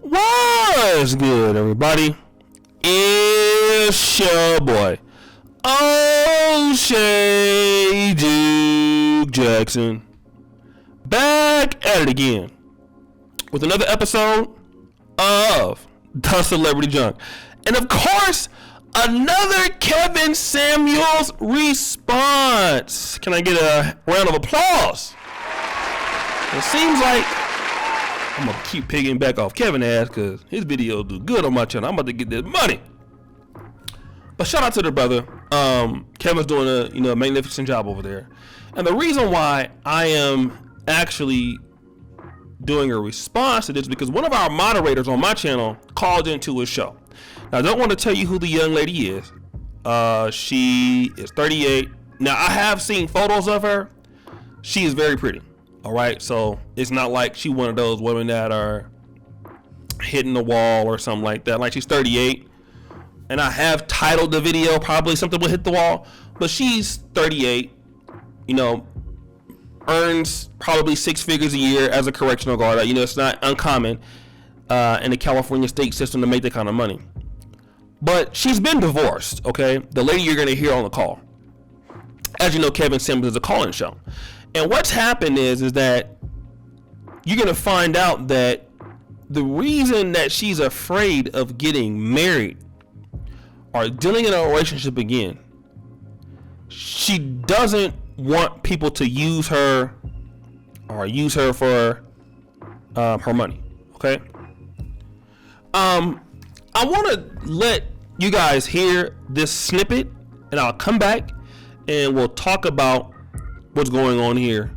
What's good, everybody? It's your boy, O'Shea Duke Jackson, back at it again with another episode of The Celebrity Junk. And of course, another Kevin Samuels response. Can I get a round of applause? It seems like I'm gonna keep picking back off Kevin ass because his videos do good on my channel. I'm about to get this money. But shout out to the brother. Kevin's doing a magnificent job over there. And the reason why I am actually doing a response to this because one of our moderators on my channel called into his show. Now I don't want to tell you who the young lady is. She is 38. Now I have seen photos of her. She is very pretty. All right, so it's not like she one of those women that are hitting the wall or something like that. Like she's 38, and I have titled the video probably something will hit the wall, but she's 38. Earns probably 6 figures a year as a correctional guard. It's not uncommon in the California state system to make that kind of money. But she's been divorced. Okay, the lady you're gonna hear on the call. As you know, Kevin Samuels is a call-in show. And what's happened is that you're going to find out that the reason that she's afraid of getting married or dealing in a relationship again, she doesn't want people to use her or use her for her money. Okay. I want to let you guys hear this snippet and I'll come back and we'll talk about what's going on here.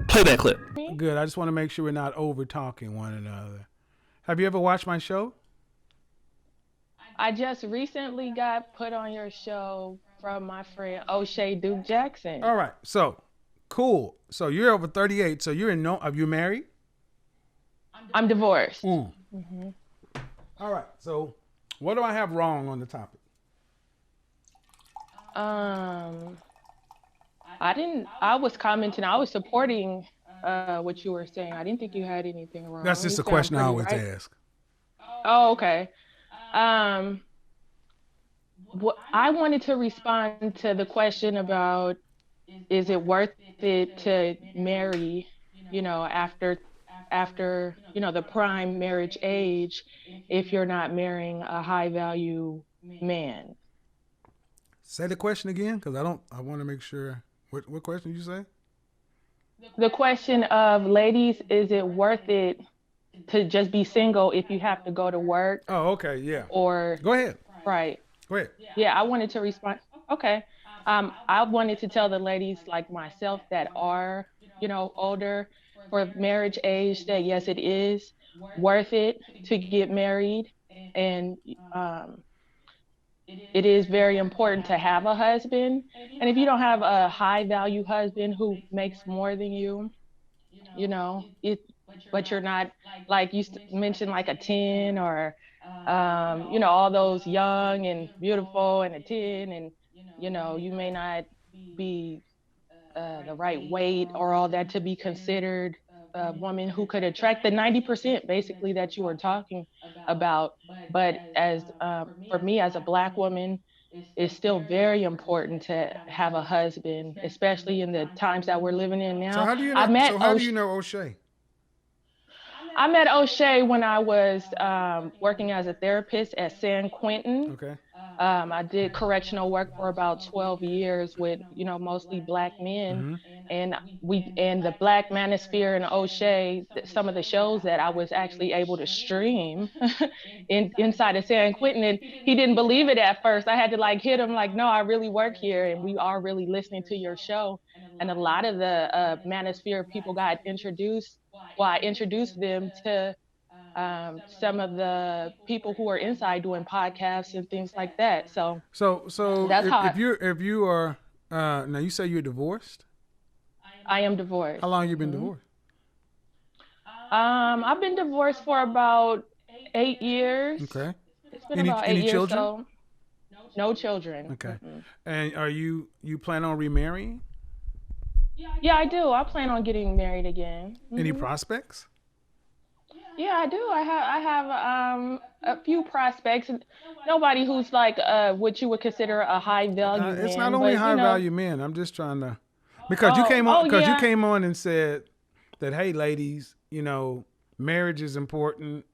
Play that clip. Good. I just want to make sure we're not over talking one another. Have you ever watched my show? I just recently got put on your show from my friend O'Shea Duke Jackson. All right. So cool. So you're over 38. So are you married? I'm divorced. Mm-hmm. All right. So what do I have wrong on the topic? I was commenting, I was supporting what you were saying. I didn't think you had anything wrong. That's just a question I always ask. Oh, okay. What I wanted to respond to the question about, is it worth it to marry, after the prime marriage age, if you're not marrying a high value man? Say the question again, because I want to make sure. What question did you say? The question of, ladies, is it worth it to just be single if you have to go to work? Oh, okay, yeah. Or go ahead. Right. Go ahead. Yeah, I wanted to respond. Okay. I wanted to tell the ladies like myself that are, older for marriage age that yes, it is worth it to get married, and it is very important to have a husband. And if you don't have a high value husband who makes more than you, but you're not, like you mentioned, like a 10 or, all those young and beautiful and a 10, and, you may not be the right weight or all that to be considered a woman who could attract the 90% basically that you were talking about. But as for me as a Black woman, it's still very important to have a husband, especially in the times that we're living in now. So how do you know O'Shea? I met O'Shea when I was working as a therapist at San Quentin. Okay. I did correctional work for about 12 years with, mostly Black men. Mm-hmm. And the Black Manosphere and O'Shea, some of the shows that I was actually able to stream inside of San Quentin. And he didn't believe it at first. I had to hit him no, I really work here and we are really listening to your show. And a lot of the Manosphere people got introduced. Well, I introduced them to some of the people who are inside doing podcasts and things like that. So that's if you are now you say you're divorced? I am divorced. How long have you been divorced? I've been divorced for about 8 years. Okay. It's been about 8 years. Children? So no children. Okay. Mm-hmm. And are you plan on remarrying? Yeah, I do. I plan on getting married again. Any prospects? Yeah, I do. I have a few prospects. Nobody who's like what you would consider a high value It's not man, only but high value men. I'm just trying to, oh because you yeah, came on and said that, hey, ladies, marriage is important,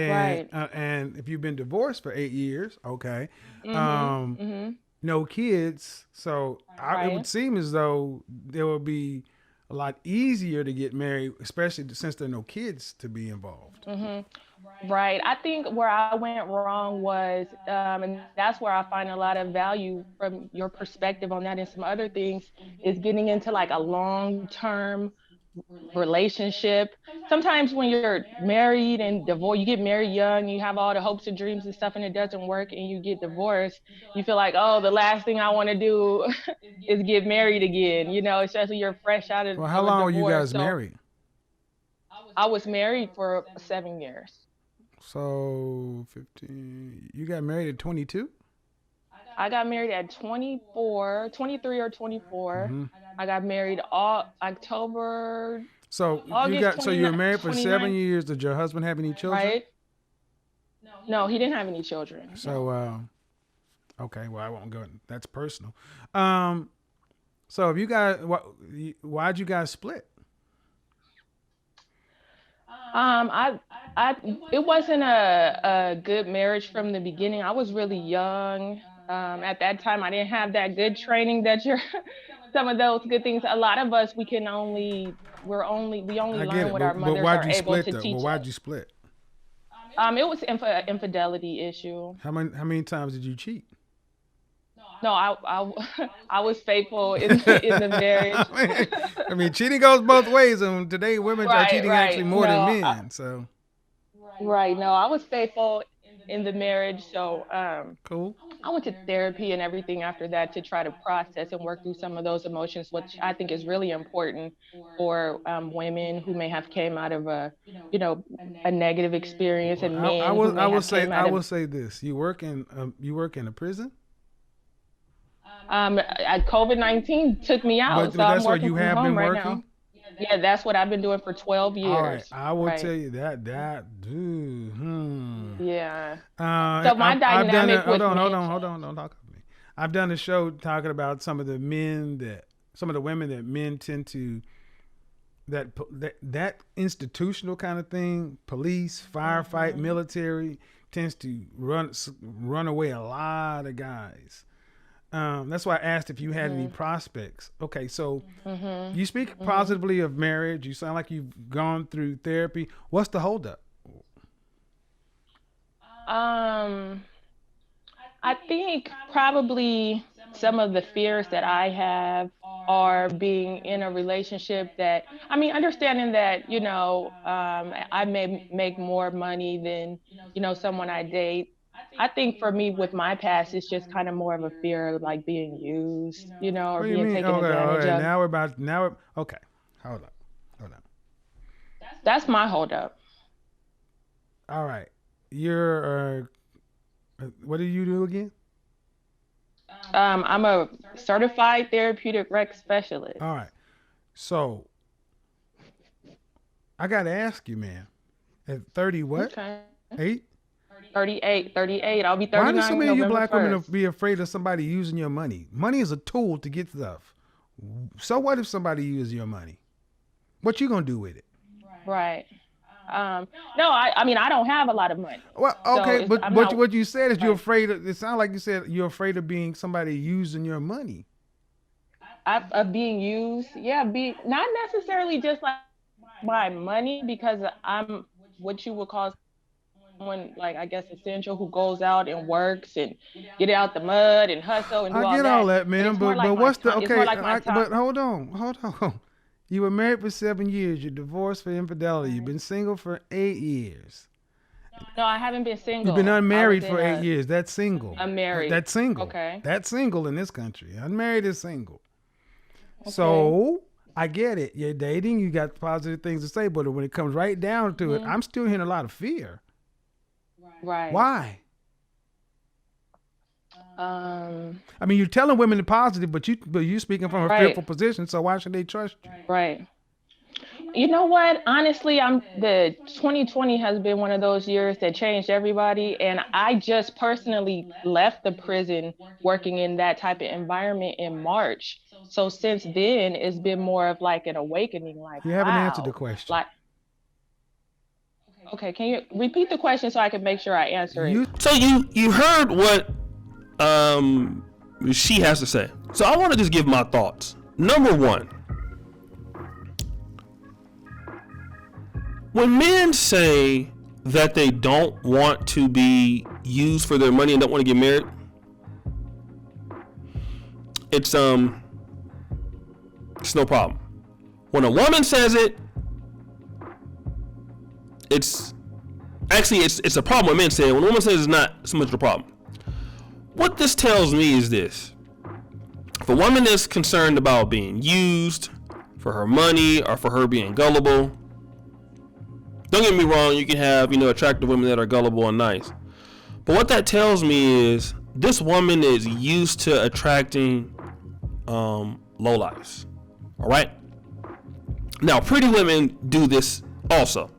right. and if you've been divorced for 8 years, okay, Mhm. um, Mhm. no kids, so it would Right. seem as though there would be a lot easier to get married, especially since there are no kids to be involved. Mhm. Right. I think where I went wrong was, and that's where I find a lot of value from your perspective on that and some other things, is getting into like a long term relationship. Sometimes when you're married and divorced, you get married young, you have all the hopes and dreams and stuff, and it doesn't work, and you get divorced. You feel like, oh, the last thing I want to do is get married again. Especially you're fresh out Well, how of a long were you divorce. guys So married? I was married for 7 years. So 15. You got married at 22. I got married at 24, 23 or 24. Mm-hmm. I got married all October, August So you were 29, married for 7 29, years. Did your husband have any children? right? No, he didn't have any children. So No. okay, well I won't go. That's personal. Um, so if you guys, why'd you guys split? I it wasn't a good marriage from the beginning. I was really young. At that time, I didn't have that good training that you're, some of those good things. A lot of us, we only I get learn it, what our but mothers why'd are you able split to though? But teach why'd you us. split? It was infidelity issue. How many times did you cheat? No, I was faithful in the marriage. I mean, cheating goes both ways, and today women are Right, cheating actually right. more than men. So Right. No, I was faithful in the marriage. So cool. I went to therapy and everything after that to try to process and work through some of those emotions, which I think is really important for women who may have came out of you know, a negative experience, Well, and men who may have came I out will of say this: you work in a prison, COVID-19 took me out, but so I'm that's where working you from have home been right now. working. Yeah, that's what I've been doing for 12 All right, years. I will tell Right. you that dude. Yeah. So my I've done it. dynamic Hold with on, hold men on, hold on. Don't talk to me. I've done a show talking about some of the women that men tend to that institutional kind of thing, police, firefight, military tends to run away a lot of guys. That's why I asked if you had any hmm prospects. Okay, so hmm you speak hmm positively of marriage. You sound like you've gone through therapy. What's the holdup? Um, I think probably some of the fears that I have are being in a relationship that, I mean, understanding that, I may make more money than, someone I date. I think for me with my past, it's just kind of more of a fear of like being used, or What do you being mean? taken Okay, advantage okay. of. Okay. Hold up, hold up. That's my holdup. All right, you're what do you do again? I'm a certified therapeutic rec specialist. All right, so I got to ask you, man. At 30, what? Okay. 8? 38, 38. I'll be Why do so 39 many of you November black women 1st. be afraid of somebody using your money? Money is a tool to get stuff. So what if somebody uses your money? What you gonna do with it? Right. No, I mean, I don't have a lot of money. Well, So okay, it's, but I'm not, what you said is you're right. afraid. It sounds like you said you're afraid of being somebody using your money. Of being used. Yeah, not necessarily just like my money, because I'm what you would call someone like, I guess, essential, who goes out and works and get out the mud and hustle and do I all get all that. that, But man. it's more But like my what's the time. It's more okay? like my time. But hold on. You were married for 7 years. You're divorced for infidelity. You've been single for 8 years. No, I haven't been You've been single. I was unmarried for in eight a years. That's single. I'm married. That's single. Okay. That's single in this country. Unmarried is single. Okay. So I get it. You're dating. You got positive things to say, but when it comes right down to it, hmm I'm still hearing a lot of fear. Right. Why? Um. I mean, you're telling women the positive, but you speaking from a Right. fearful position. So why should they trust you? Right. you know what? Honestly, the 2020 has been one of those years that changed everybody. And I just personally left the prison working in that type of environment in March. So since then, it's been more of like an awakening, like, You haven't answered the wow. question. Like, okay, can you repeat the question so I can make sure I answer it? You So you heard what she has to say. So I want to just give my thoughts. Number one, when men say that they don't want to be used for their money and don't want to get married, it's no problem. When a woman says it, it's a problem when men say it. When a woman says it's not so much of a problem. What this tells me is this: if a woman is concerned about being used for her money or for her being gullible, don't get me wrong, you can have, attractive women that are gullible and nice. But what that tells me is this woman is used to attracting lowlifes. All right? Now, pretty women do this also.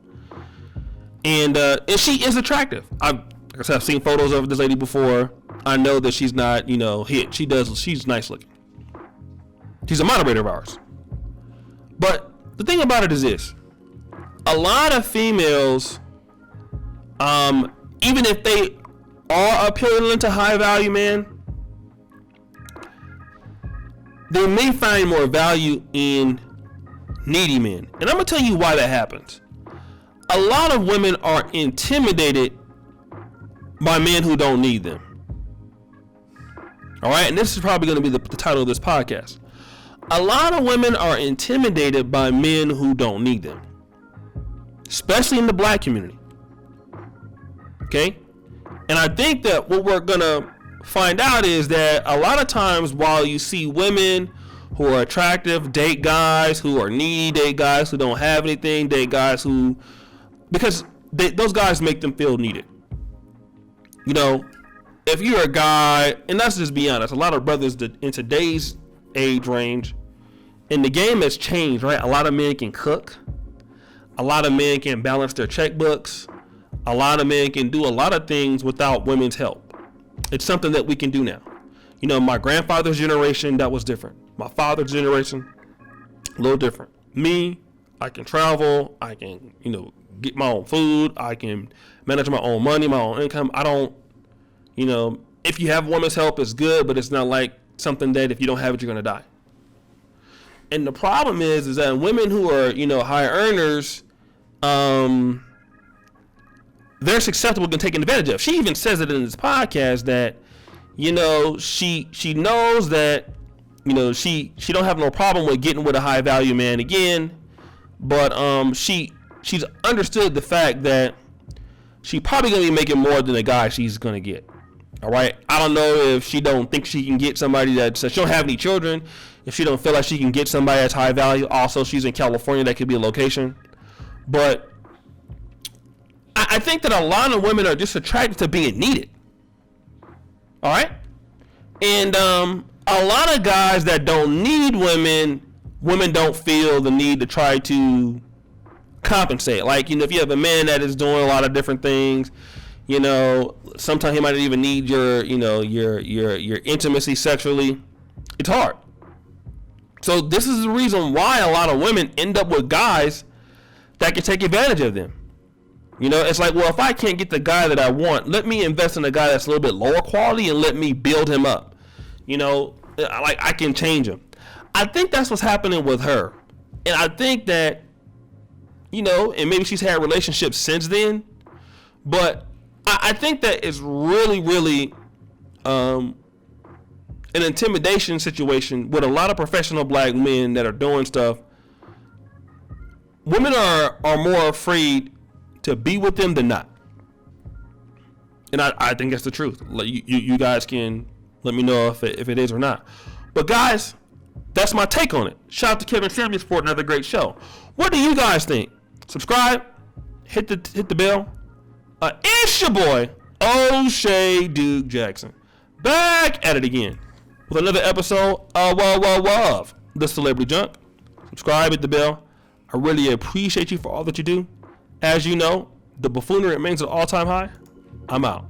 And she is attractive. Like I said, I've seen photos of this lady before. I know that she's not, hit. She's nice looking. She's a moderator of ours. But the thing about it is this: a lot of females, even if they are appealing to high value men, they may find more value in needy men. And I'm gonna tell you why that happens. A lot of women are intimidated by men who don't need them. All right, and this is probably going to be the title of this podcast. A lot of women are intimidated by men who don't need them, especially in the black community. Okay? And I think that what we're going to find out is that a lot of times while you see women who are attractive date guys who are needy, date guys who don't have anything, date guys who, because those guys make them feel needed. If you're a guy, and let's just be honest, a lot of brothers in today's age range, and the game has changed, right? A lot of men can cook. A lot of men can balance their checkbooks. A lot of men can do a lot of things without women's help. It's something that we can do now. My grandfather's generation, that was different. My father's generation, a little different. Me, I can travel. I can, get my own food. I can manage my own money, my own income. I don't, if you have women's help, it's good, but it's not like something that if you don't have it, you're going to die. And the problem is that women who are, high earners, they're susceptible to taking advantage of. She even says it in this podcast that, she knows that, she don't have no problem with getting with a high value man again, but she's understood the fact that she probably gonna be making more than the guy she's gonna get. All right. I don't know if she don't think she can get somebody that she don't have any children. If she don't feel like she can get somebody that's high value. Also, she's in California. That could be a location. But I think that a lot of women are just attracted to being needed. All right. And a lot of guys that don't need women don't feel the need to try to compensate. Like, if you have a man that is doing a lot of different things, sometimes he might not even need your intimacy sexually. It's hard. So this is the reason why a lot of women end up with guys that can take advantage of them. It's like, well, if I can't get the guy that I want, let me invest in a guy that's a little bit lower quality and let me build him up. Like I can change him. I think that's what's happening with her. And I think that, and maybe she's had relationships since then, but I think that it's really, really an intimidation situation with a lot of professional black men that are doing stuff. Women are more afraid to be with them than not. And I think that's the truth. Like you guys can let me know if it is or not. But guys, that's my take on it. Shout out to Kevin Samuels for another great show. What do you guys think? Subscribe, hit the bell. It's your boy, O'Shea Duke Jackson, back at it again with another episode of The Celebrity Junk. Subscribe, hit the bell. I really appreciate you for all that you do. As you know, the buffoonery remains at an all-time high. I'm out.